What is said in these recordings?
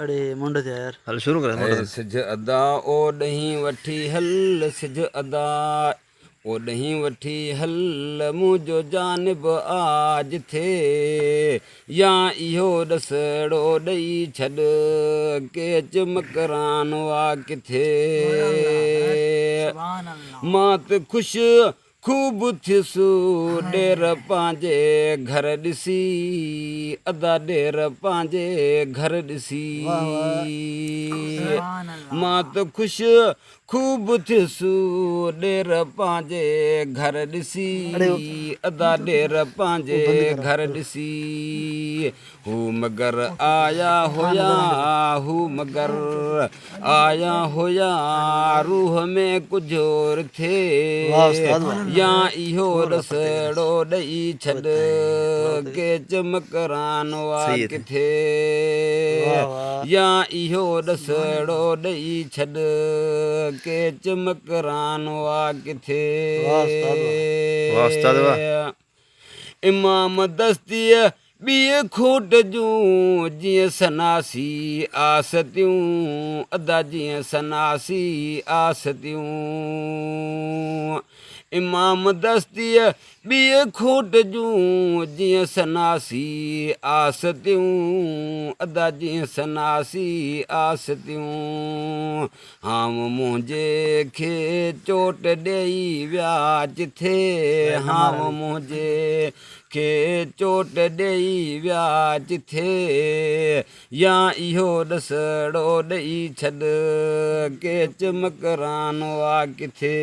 अड़े मुंड ते यार हल शुरू कर ऐ सिज अदा ओॾहीं वठी हल सिज अदा ओॾहीं वठी हल मुंहिंजो जानिब आ जिथे या इहो ॾसड़ो ॾेई छॾ के चमकरान आ किथे मां त ख़ुशि ख़ूब थियुसि ॾेर पंहिंजे घर ॾिसी अदा ॾेर पंहिंजे घर ॾिसी मां त ख़ुशि ख़ूब थियुसि ॾेर पंहिंजे घर ॾिसी अदा ॾेर पंहिंजे घर ॾिसी हू मगर आया हुया हू मगर आया हुया रूह में कुझु और थिए या इहो रसड़ो ॾेई छॾ के चमकरानो आ किथे या इहो रसड़ो ॾेई छॾ के चमकरानो आ किथे इमाम दस्तीअ ॿीअ खोट जूं जीअं सनासी आसतियूं अदा जीअं सनासी आसतियूं इमाम दस्तीअ ॿीअ खोट जूं जीअं सनासी आसतियूं अदा जीअं सनासी आसतियूं हाम मुंहिंजे खे चोट ॾेई विया जिथे हाम मुंहिंजे खे चोट ॾेई विया जिथे या इहो ॾसड़ो ॾेई छॾ के चमकरानो आ किथे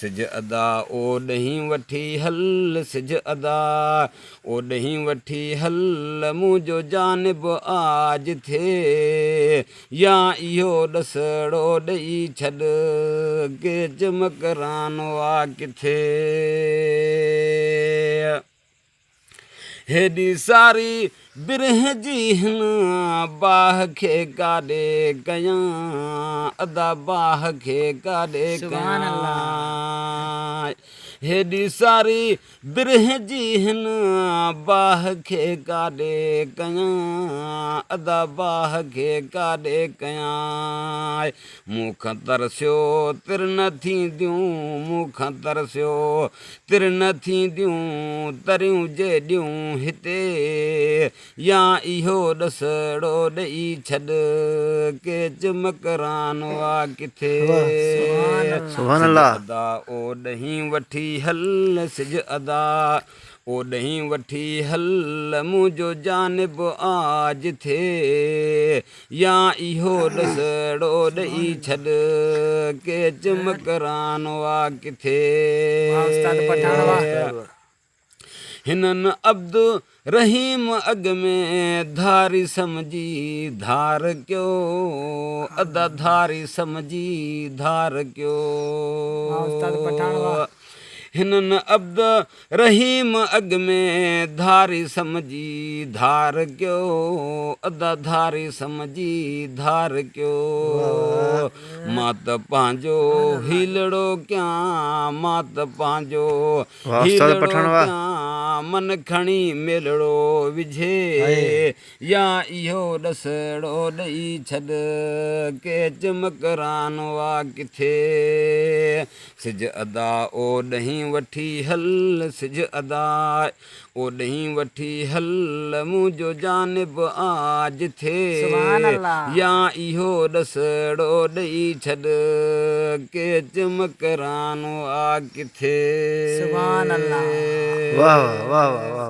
सिज अदा ओॾहीं वठी हल सिज अदा ओॾहीं वठी हल मुंहिंजो जानिब आ जिथे या इहो ॾसड़ो ॾेई छॾ के चमकरानो आ किथे हेॾी सारी बिरह जी हिन बाह खे काॾे कयां अदा बाह खे काॾे कयां हेॾी सारी बिरह जी हिन बाह खे काॾे कयां अदा बाह खे काॾे कयां मूंखां तरसियो तिर न थींदियूं मूंखां तरसियो तिर न थींदियूं तरियूं जेॾियूं हिते या इहो ॾसड़ो ॾेई छॾ के चमकरानो आ किथे सुभान अल्लाह अदा ओॾहीं वठी हल सिज अदा ओॾहीं वठी हल मुंहिंजो जानिब आ जिथे या इहो ॾसड़ो ॾेई छॾ के चमकरानो आ किथे हिननि अब्दु रहीम अॻ में धारी समझी धार कयो अदा धारी समझी धार कयो हिननि अब्द रहीम अॻ में धारी समझी धार कयो अदा धारी समझी धार कयो मां त पंहिंजो हीलड़ो कयां मां त पंहिंजो हीलड़ो कयां मन खणी मेलड़ो विझे या इहो ॾसड़ो ॾेई छॾ के चमकरानो आ किथे सिज अदा ओॾहीं वठी हल सिज अदा ओॾहीं वठी हल मुंहिंजो जानिब आ जिथे या इहो ॾसड़ो ॾेई छॾ के चमकरानो आ किथे वाह वाह वाह वाह वाह